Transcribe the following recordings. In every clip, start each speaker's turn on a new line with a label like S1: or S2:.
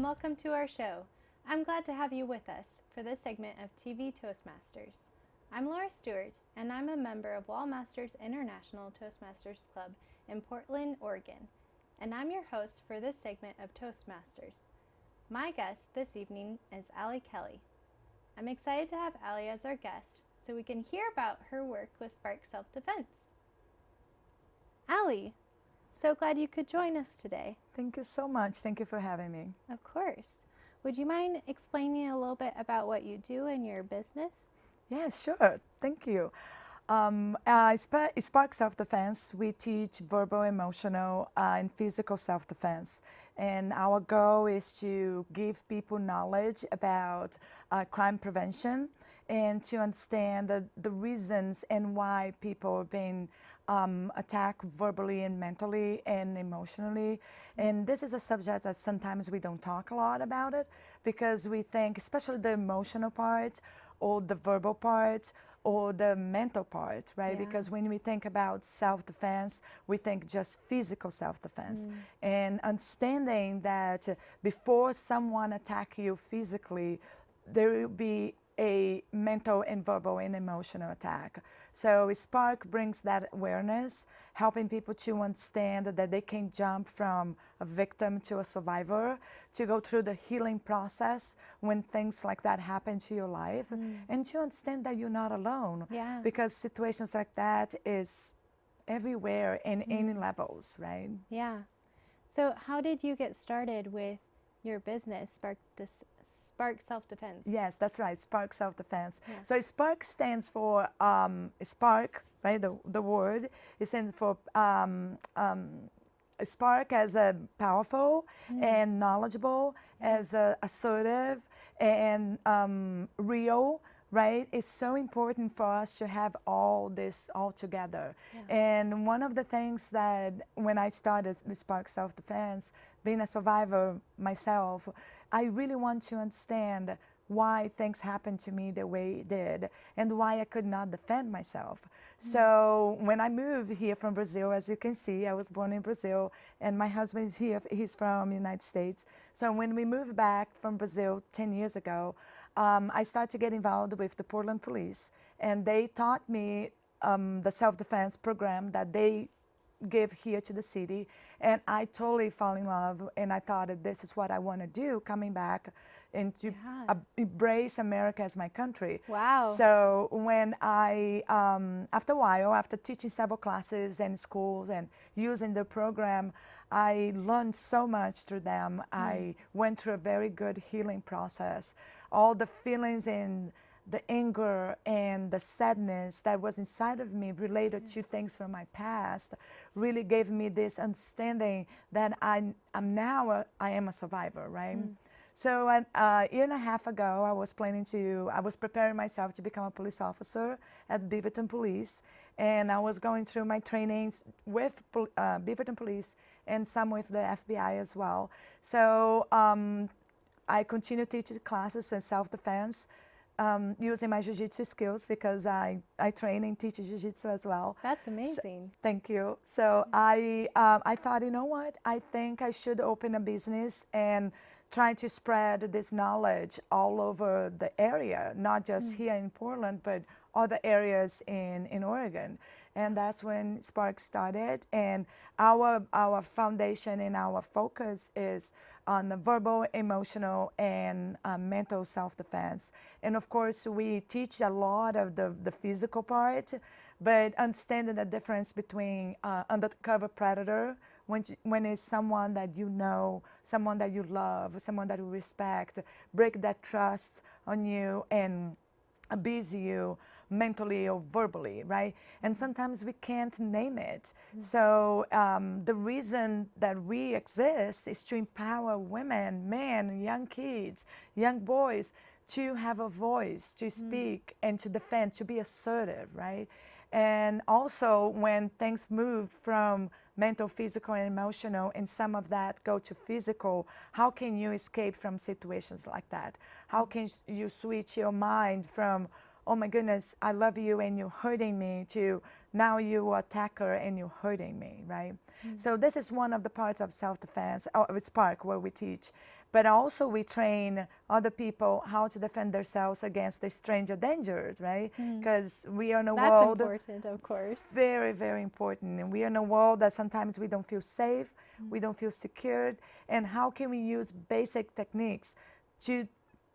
S1: welcome to our show. I'm glad to have you with us for this segment of TV Toastmasters. I'm Laura Stewart, and I'm a member of Masters International Toastmasters Club in Portland, Oregon, and I'm your host for this segment of Toastmasters. My guest this evening is Alley Kelley. I'm excited to have Alley as our guest so we can hear about her work with Spark Self-Defense. Alley, so glad you could join us today.
S2: Thank you so much. Thank you for having me.
S1: Of course. Would you mind explaining a little bit about what you do in your business?
S2: Yeah, sure. Thank you. Spark Self-Defense, we teach verbal, emotional, and physical self-defense. And our goal is to give people knowledge about crime prevention and to understand the reasons and why people are being attacked verbally and mentally and emotionally. And this is a subject that sometimes we don't talk a lot about it because we think, especially the emotional part or the verbal part or the mental part, right?
S1: Yeah.
S2: Because when we think about self-defense, we think just physical self-defense. And understanding that before someone attacks you physically, there will be a mental and verbal and emotional attack. So Spark brings that awareness, helping people to understand that they can jump from a victim to a survivor, to go through the healing process when things like that happen to your life, and to understand that you're not alone.
S1: Yeah.
S2: Because situations like that is everywhere in any levels, right?
S1: Yeah. So how did you get started with your business, Spark Self-Defense?
S2: Yes, that's right, Spark Self-Defense.
S1: Yeah.
S2: So Spark stands for Spark, right, the word. It stands for Spark as a powerful and knowledgeable, as a assertive and real, right? It's so important for us to have all this all together.
S1: Yeah.
S2: And one of the things that when I started with Spark Self-Defense, being a survivor myself, I really want to understand why things happened to me the way it did and why I could not defend myself. So when I moved here from Brazil, as you can see, I was born in Brazil and my husband is here, he's from the United States. So when we moved back from Brazil 10 years ago, I started to get involved with the Portland police, and they taught me the self-defense program that they give here to the city, and I totally fell in love, and I thought that this is what I want to do coming back and to embrace America as my country.
S1: Wow.
S2: So when I, after a while, after teaching several classes in schools and using the program, I learned so much through them. I went through a very good healing process. All the feelings and the anger and the sadness that was inside of me related to things from my past really gave me this understanding that I am a survivor, right? So a year and a half ago, I was preparing myself to become a police officer at Beaverton Police, and I was going through my trainings with Beaverton Police and some with the FBI as well. So I continue teaching classes in self-defense, using my jiu-jitsu skills because I train and teach jiu-jitsu as well.
S1: That's amazing.
S2: So, thank you. So I thought, you know what? I think I should open a business and try to spread this knowledge all over the area, not just here in Portland, but other areas in Oregon. And that's when Spark started. And our foundation and our focus is on the verbal, emotional, and mental self-defense. And of course, we teach a lot of the physical part, but understanding the difference between undercover predator, when it's someone that you know, someone that you love, someone that you respect, break that trust on you and abuse you mentally or verbally, right? And sometimes we can't name it. So the reason that we exist is to empower women, men, young kids, young boys to have a voice, to speak and to defend, to be assertive, right? And also when things move from mental, physical, and emotional, and some of that go to physical, how can you escape from situations like that? How can you switch your mind from, oh my goodness, I love you and you're hurting me, to now you're attacker and you're hurting me, right? So this is one of the parts of self-defense, of Spark, where we teach. but also we train other people how to defend themselves against the stranger dangers, right? Because we are in a world.
S1: That's important, of course.
S2: Very, very important. And we are in a world that sometimes we don't feel safe, we don't feel secured. And how can we use basic techniques to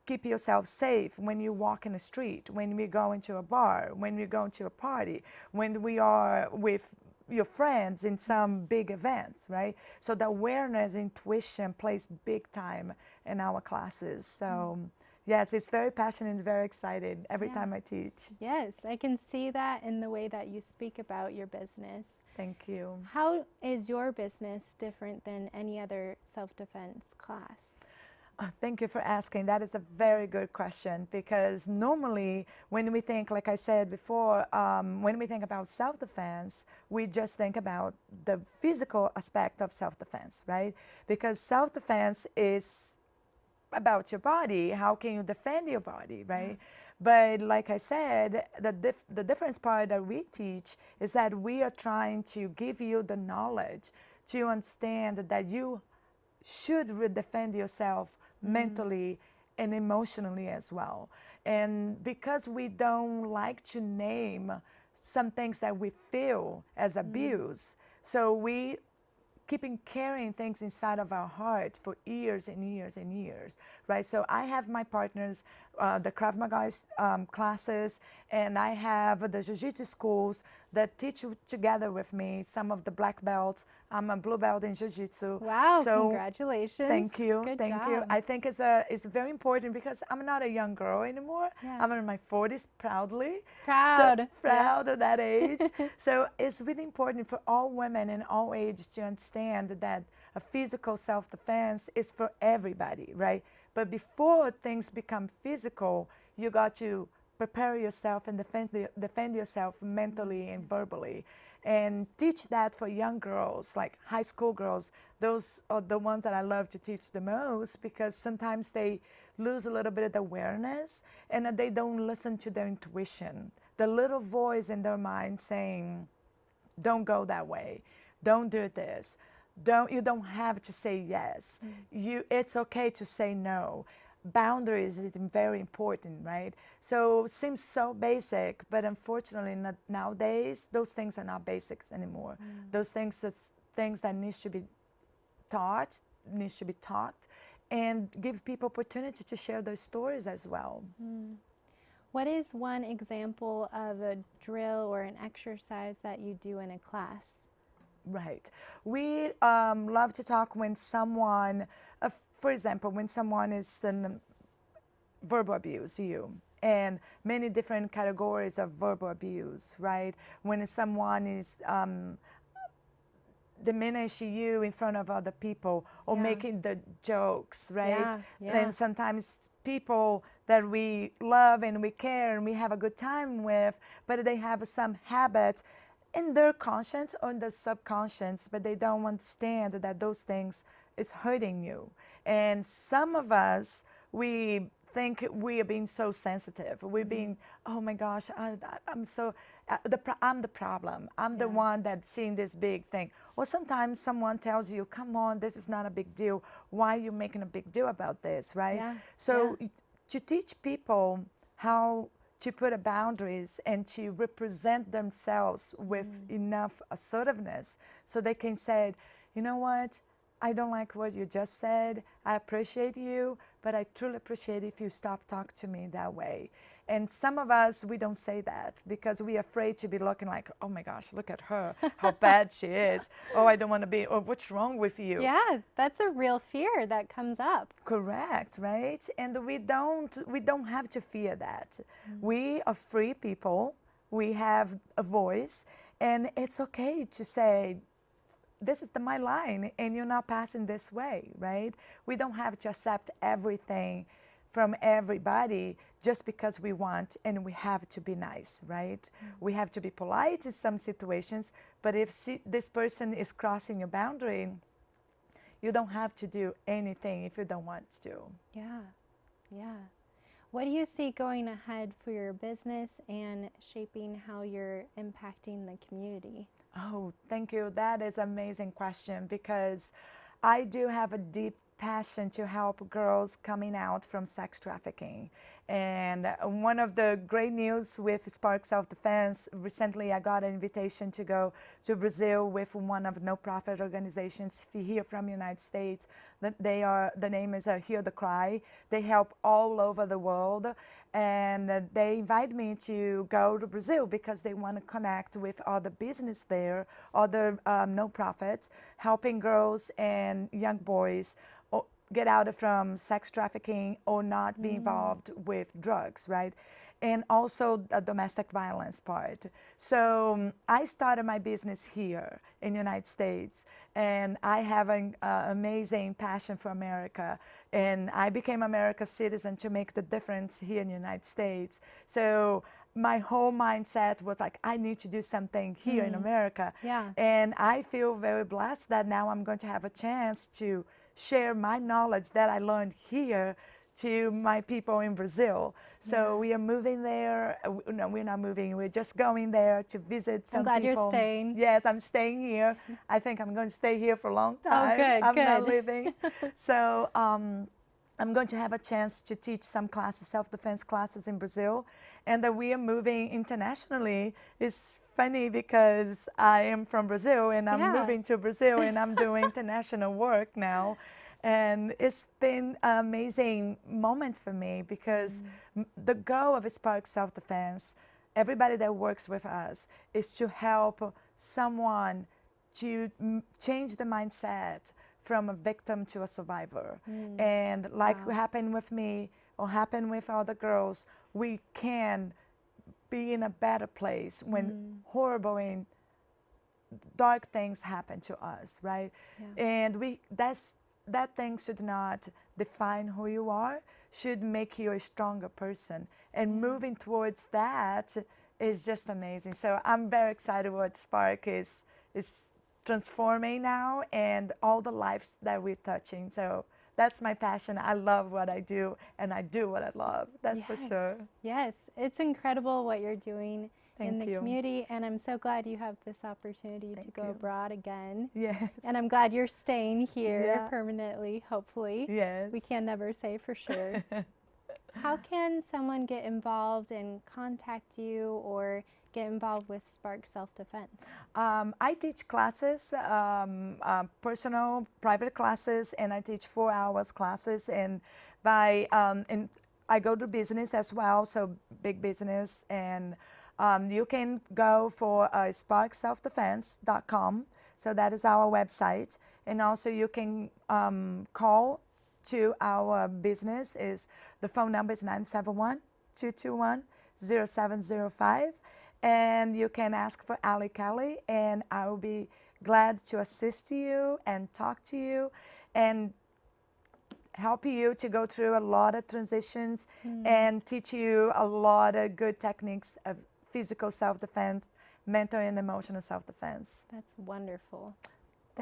S2: keep yourself safe when you walk in the street, when we go into a bar, when we go to a party, when we are with your friends in some big events, right? So the awareness, intuition plays big time in our classes. So yes, it's very passionate and very excited every time I teach.
S1: Yes, I can see that in the way that you speak about your business.
S2: Thank you.
S1: How is your business different than any other self-defense class?
S2: Thank you for asking. That is a very good question, because normally when we think, like I said before, when we think about self-defense, we just think about the physical aspect of self-defense, right? Because self-defense is about your body. How can you defend your body, right? But like I said, the difference part that we teach is that we are trying to give you the knowledge to understand that you should defend yourself mentally and emotionally as well. And because we don't like to name some things that we feel as abuse, so we keeping carrying things inside of our heart for years and years and years, right? So I have my partners, the Krav Maga classes, and I have the Jiu-Jitsu schools that teach together with me, some of the black belts. I'm a blue belt in Jiu-Jitsu.
S1: Wow,
S2: so
S1: congratulations.
S2: Thank you,
S1: Good
S2: thank
S1: job.
S2: you. I think it's very important because I'm not a young girl anymore.
S1: Yeah.
S2: I'm in my 40s proudly.
S1: Proud.
S2: So, proud of that age. So it's really important for all women in all ages to understand that a physical self-defense is for everybody, right? But before things become physical, you got to prepare yourself and defend yourself mentally and verbally. And teach that for young girls, like high school girls. Those are the ones that I love to teach the most, because sometimes they lose a little bit of the awareness and that they don't listen to their intuition. The little voice in their mind saying, don't go that way, don't do this, you don't have to say yes. It's okay to say no. Boundaries is very important, right? So it seems so basic, but unfortunately nowadays those things are not basics anymore. Those things that needs to be taught, and give people opportunity to share their stories as well.
S1: What is one example of a drill or an exercise that you do in a class?
S2: Right. We love to talk when someone, for example, when someone is in verbal abuse, and many different categories of verbal abuse, right? When someone is diminishing you in front of other people, or making the jokes, right? And sometimes people that we love and we care and we have a good time with, but they have some habits in their conscience or in their subconscious, but they don't understand that those things is hurting you. And some of us, we think we are being so sensitive. We're being, oh my gosh, I'm the problem. I'm the one that's seeing this big thing. Or sometimes someone tells you, come on, this is not a big deal. Why are you making a big deal about this, right? So to teach people how to put boundaries and to represent themselves with enough assertiveness so they can say, you know what, I don't like what you just said. I appreciate you, but I truly appreciate if you stop talking to me that way. And some of us, we don't say that because we're afraid to be looking like, oh my gosh, look at her, how bad she is. Oh, I don't want to be, oh, what's wrong with you?
S1: Yeah, that's a real fear that comes up.
S2: Correct, right? And we don't have to fear that. We are free people. We have a voice, and it's okay to say, this is my line, and you're not passing this way, right? We don't have to accept everything from everybody just because we want, and we have to be nice, right? We have to be polite in some situations, but if this person is crossing your boundary, you don't have to do anything if you don't want to.
S1: Yeah. What do you see going ahead for your business and shaping how you're impacting the community?
S2: Oh, thank you. That is an amazing question, because I do have a deep passion to help girls coming out from sex trafficking. And one of the great news with Spark Self-Defense, recently I got an invitation to go to Brazil with one of the no-profit organizations here from the United States. The name is Hear the Cry. They help all over the world. And they invite me to go to Brazil because they want to connect with other business there, other no-profits, helping girls and young boys get out from sex trafficking or not be involved with drugs, right? And also the domestic violence part. So I started my business here in the United States, and I have an amazing passion for America. And I became America's citizen to make the difference here in the United States. So my whole mindset was like, I need to do something here in America.
S1: Yeah.
S2: And I feel very blessed that now I'm going to have a chance to share my knowledge that I learned here to my people in Brazil. So we are moving there. No, we're not moving. We're just going there to visit some people.
S1: I'm glad you're staying.
S2: Yes, I'm staying here. I think I'm going to stay here for a long time.
S1: Oh, good,
S2: I'm
S1: good.
S2: not leaving. So I'm going to have a chance to teach some classes, self-defense classes in Brazil. And that we are moving internationally is funny because I am from Brazil and I'm moving to Brazil and I'm doing international work now. And it's been an amazing moment for me because the goal of Spark Self-Defense, everybody that works with us, is to help someone to change the mindset from a victim to a survivor. And like happened with me or happened with other girls, we can be in a better place when horrible and dark things happen to us, right? And that thing should not define who you are, should make you a stronger person. And moving towards that is just amazing. So I'm very excited what Spark is transforming now and all the lives that we're touching. So that's my passion. I love what I do, and I do what I love. That's for sure.
S1: Yes, it's incredible what you're doing in the
S2: Thank you.
S1: community, and I'm so glad you have this opportunity to go abroad again.
S2: Yes.
S1: And I'm glad you're staying here permanently, hopefully.
S2: Yes.
S1: We can never say for sure. How can someone get involved and contact you or get involved with Spark Self-Defense?
S2: I teach classes, personal, private classes, and I teach 4 hours classes. And and I go to business as well, so big business. And you can go for sparkselfdefense.com. So that is our website. And also you can call to our business. The phone number is 971-221-0705. And you can ask for Alley Kelley, and I will be glad to assist you and talk to you and help you to go through a lot of transitions and teach you a lot of good techniques of physical self-defense, mental and emotional self-defense.
S1: That's wonderful.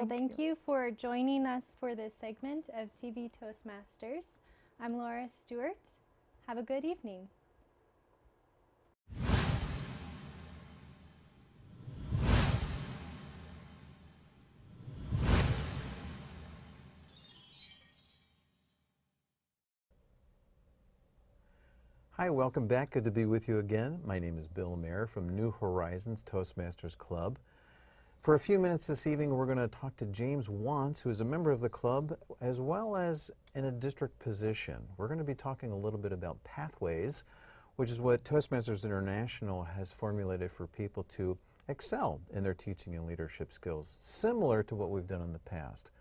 S1: Thank you for joining us for this segment of TV Toastmasters. I'm Laura Stewart. Have a good evening.
S3: Hi, welcome back. Good to be with you again. My name is Bill Mayer from New Horizons Toastmasters Club. For a few minutes this evening, we're going to talk to James Wantz, who is a member of the club, as well as in a district position. We're going to be talking a little bit about pathways, which is what Toastmasters International has formulated for people to excel in their teaching and leadership skills, similar to what we've done in the past.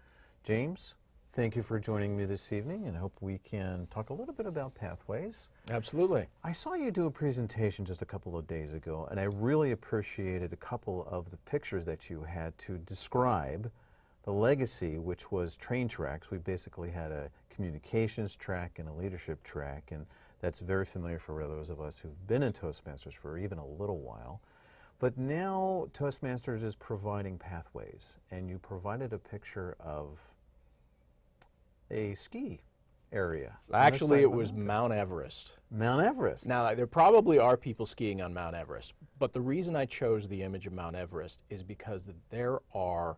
S3: James, thank you for joining me this evening, and I hope we can talk a little bit about pathways.
S4: Absolutely.
S3: I saw you do a presentation just a couple of days ago, and I really appreciated a couple of the pictures that you had to describe the legacy, which was train tracks. We basically had a communications track and a leadership track, and that's very familiar for those of us who've been in Toastmasters for even a little while. But now Toastmasters is providing pathways, and you provided a picture of a ski area.
S4: Actually, it was Mount Everest.
S3: Mount Everest.
S4: Now, there probably are people skiing on Mount Everest, but the reason I chose the image of Mount Everest is because there are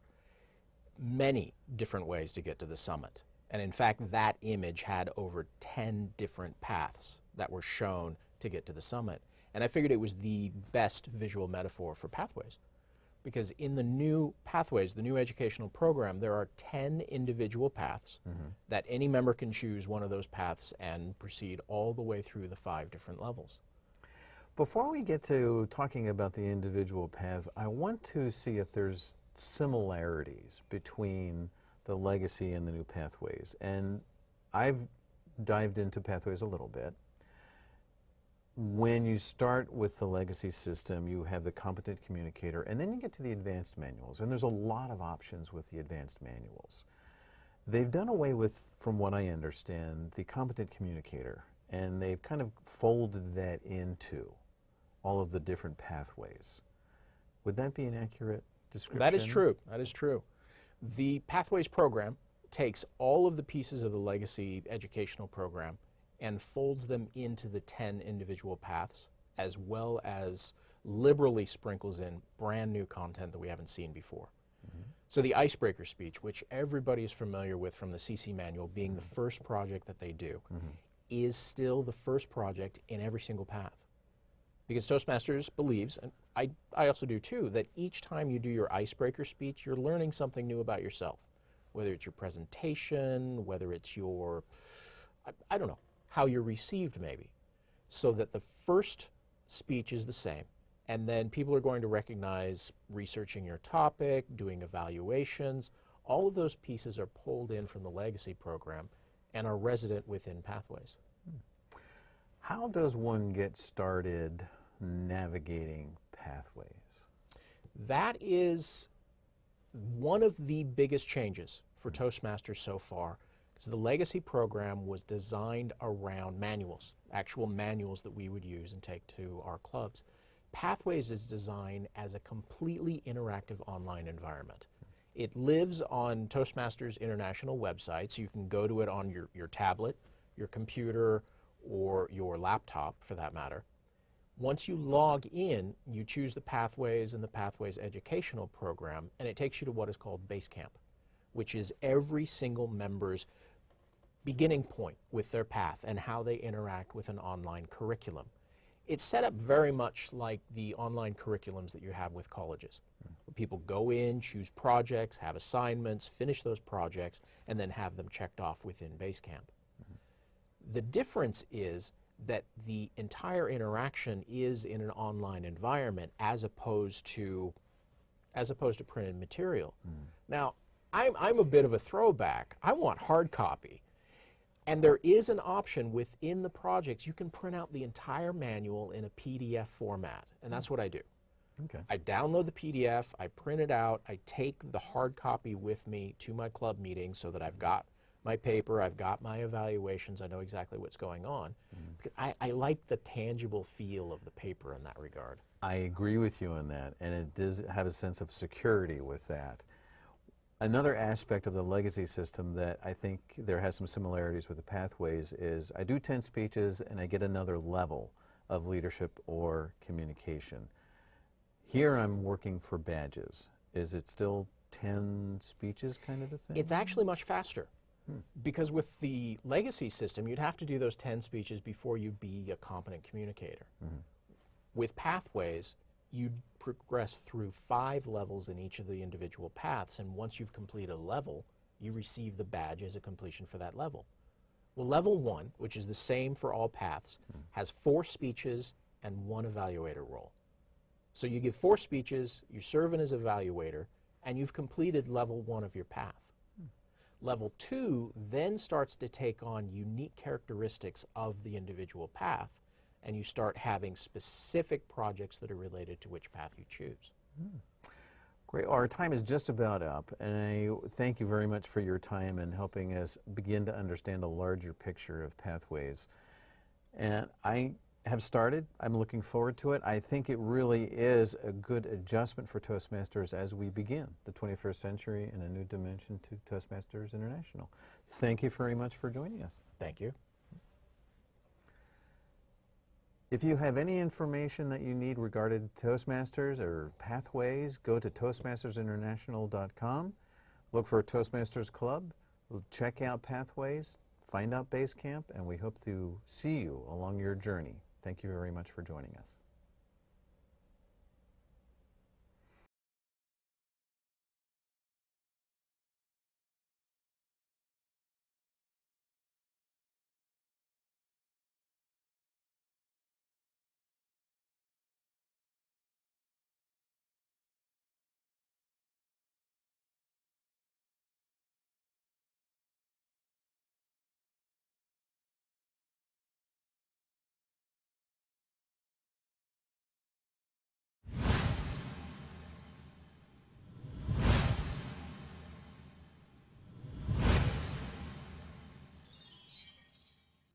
S4: many different ways to get to the summit. And in fact, that image had over 10 different paths that were shown to get to the summit. And I figured it was the best visual metaphor for pathways. Because in the new pathways, the new educational program, there are 10 individual paths that any member can choose one of those paths and proceed all the way through the 5 different levels.
S3: Before we get to talking about the individual paths, I want to see if there's similarities between the legacy and the new pathways. And I've dived into pathways a little bit. When you start with the legacy system, you have the competent communicator, and then you get to the advanced manuals. And there's a lot of options with the advanced manuals. They've done away with, from what I understand, the competent communicator, and they've kind of folded that into all of the different pathways. Would that be an accurate description?
S4: That is true. That is true. The Pathways program takes all of the pieces of the legacy educational program and folds them into the 10 individual paths, as well as liberally sprinkles in brand new content that we haven't seen before. So the icebreaker speech, which everybody is familiar with from the CC manual being the first project that they do, is still the first project in every single path. Because Toastmasters believes, and I also do too, that each time you do your icebreaker speech, you're learning something new about yourself. Whether it's your presentation, whether it's your, I don't know, how you're received maybe. So that the first speech is the same, and then people are going to recognize researching your topic, doing evaluations. All of those pieces are pulled in from the legacy program and are resident within Pathways.
S3: How does one get started navigating Pathways?
S4: That is one of the biggest changes for Toastmasters so far, because the legacy program was designed around manuals, actual manuals that we would use and take to our clubs. Pathways is designed as a completely interactive online environment. It lives on Toastmasters International website, so you can go to it on your tablet, your computer, or your laptop for that matter. Once you log in, you choose the Pathways and the Pathways educational program, and it takes you to what is called Basecamp, which is every single member's beginning point with their path and how they interact with an online curriculum. It's set up very much like the online curriculums that you have with colleges. Where people go in, choose projects, have assignments, finish those projects, and then have them checked off within Basecamp. The difference is that the entire interaction is in an online environment as opposed to printed material. Now, I'm a bit of a throwback. I want hard copy. And there is an option within the projects. You can print out the entire manual in a PDF format, and that's what I do.
S3: Okay.
S4: I download the PDF, I print it out, I take the hard copy with me to my club meeting so that I've got my paper, I've got my evaluations, I know exactly what's going on. Because I like the tangible feel of the paper in that regard.
S3: I agree with you on that, and it does have a sense of security with that. Another aspect of the legacy system that I think there has some similarities with the Pathways is I do 10 speeches and I get another level of leadership or communication. Here I'm working for badges. Is it still 10 speeches kind of a thing?
S4: It's actually much faster. Because with the legacy system, you'd have to do those 10 speeches before you'd be a competent communicator. With Pathways, you progress through 5 levels in each of the individual paths, and once you've completed a level, you receive the badge as a completion for that level. Well, level 1, which is the same for all paths, has 4 speeches and 1 evaluator role. So you give 4 speeches, you're serving as evaluator, and you've completed level 1 of your path. Level 2 then starts to take on unique characteristics of the individual path, and you start having specific projects that are related to which path you choose.
S3: Great. Well, our time is just about up, and I thank you very much for your time and helping us begin to understand a larger picture of Pathways. And I have started. I'm looking forward to it. I think it really is a good adjustment for Toastmasters as we begin the 21st century in a new dimension to Toastmasters International. Thank you very much for joining us.
S4: Thank you.
S3: If you have any information that you need regarding Toastmasters or Pathways, go to ToastmastersInternational.com, look for a Toastmasters Club, Check out Pathways, find out Basecamp, and we hope to see you along your journey. Thank you very much for joining us.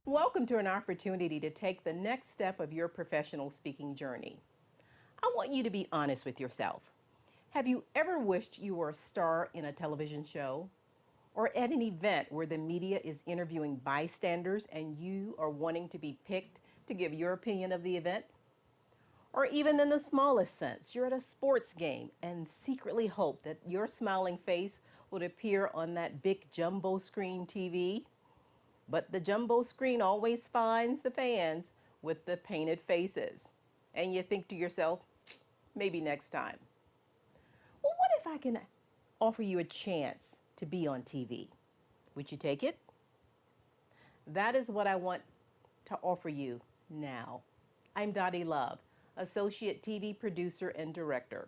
S5: Welcome to an opportunity to take the next step of your professional speaking journey. I want you to be honest with yourself. Have you ever wished you were a star in a television show or at an event where the media is interviewing bystanders and you are wanting to be picked to give your opinion of the event? Or even in the smallest sense, you're at a sports game and secretly hope that your smiling face would appear on that big jumbo screen TV? But the jumbo screen always finds the fans with the painted faces. And you think to yourself, maybe next time. Well, what if I can offer you a chance to be on TV? Would you take it? That is what I want to offer you now. I'm Dottie Love, Associate TV Producer and Director.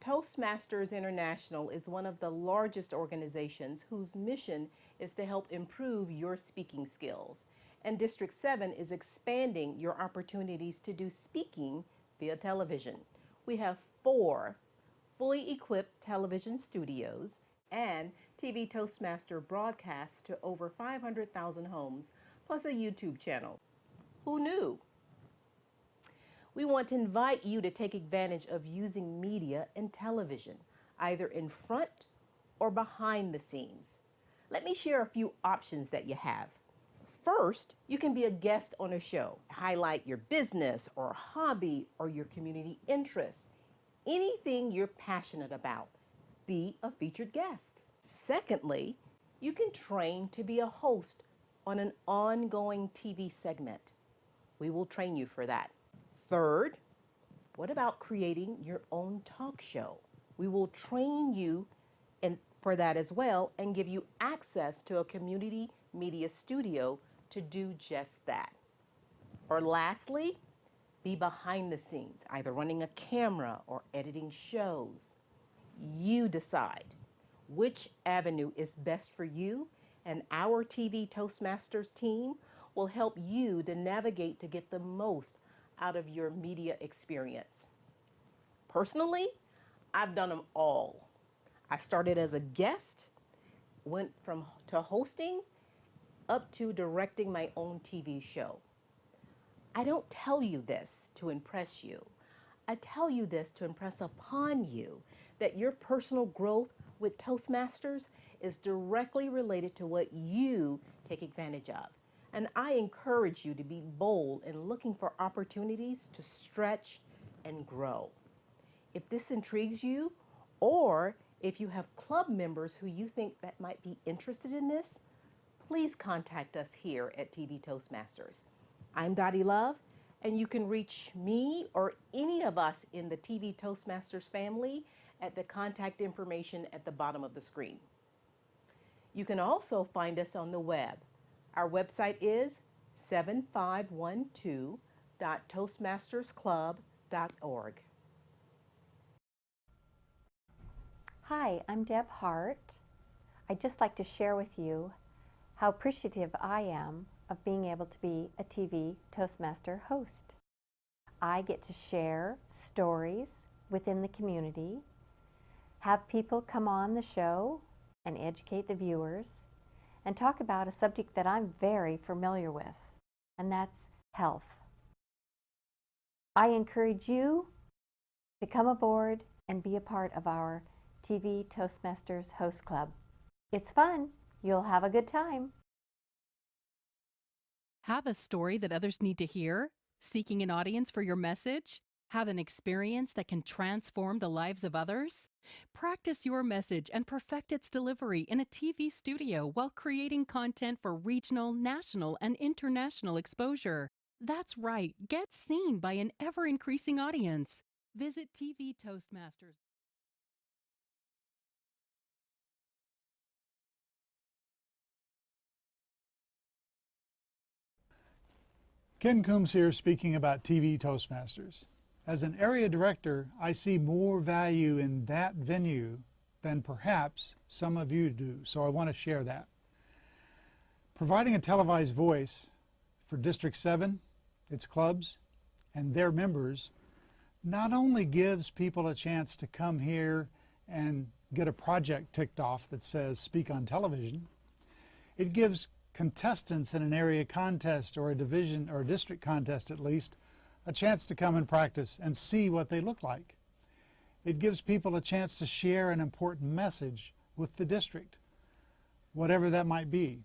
S5: Toastmasters International is one of the largest organizations whose mission is to help improve your speaking skills. And District 7 is expanding your opportunities to do speaking via television. We have 4 fully equipped television studios and TV Toastmaster broadcasts to over 500,000 homes, plus a YouTube channel. Who knew? We want to invite you to take advantage of using media and television, either in front or behind the scenes. Let me share a few options that you have. First, you can be a guest on a show. Highlight your business or hobby or your community interest. Anything you're passionate about. Be a featured guest. Secondly, you can train to be a host on an ongoing TV segment. We will train you for that. Third, what about creating your own talk show? We will train you for that as well and give you access to a community media studio to do just that. Or lastly, be behind the scenes, either running a camera or editing shows. You decide which avenue is best for you, and our TV Toastmasters team will help you to navigate to get the most out of your media experience. Personally, I've done them all. I started as a guest, went to hosting, up to directing my own TV show. I don't tell you this to impress you. I tell you this to impress upon you that your personal growth with Toastmasters is directly related to what you take advantage of. And I encourage you to be bold in looking for opportunities to stretch and grow. If this intrigues you, or if you have club members who you think that might be interested in this, please contact us here at TV Toastmasters. I'm Dottie Love, and you can reach me or any of us in the TV Toastmasters family at the contact information at the bottom of the screen. You can also find us on the web. Our website is 7512.toastmastersclub.org.
S6: Hi, I'm Deb Hart. I'd just like to share with you how appreciative I am of being able to be a TV Toastmaster host. I get to share stories within the community, have people come on the show and educate the viewers, and talk about a subject that I'm very familiar with, and that's health. I encourage you to come aboard and be a part of our TV Toastmasters Host Club. It's fun. You'll have a good time.
S7: Have a story that others need to hear? Seeking an audience for your message? Have an experience that can transform the lives of others? Practice your message and perfect its delivery in a TV studio while creating content for regional, national, and international exposure. That's right, get seen by an ever-increasing audience. Visit TV Toastmasters.
S8: Ken Coombs here speaking about TV Toastmasters. As an area director, I see more value in that venue than perhaps some of you do, so I want to share that. Providing a televised voice for District 7, its clubs, and their members not only gives people a chance to come here and get a project ticked off that says speak on television, it gives contestants in an area contest or a division or a district contest at least a chance to come and practice and see what they look like. It gives people a chance to share an important message with the district, whatever that might be.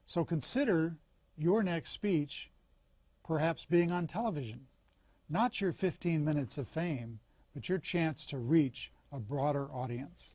S8: So consider your next speech perhaps being on television. Not your 15 minutes of fame, but your chance to reach a broader audience.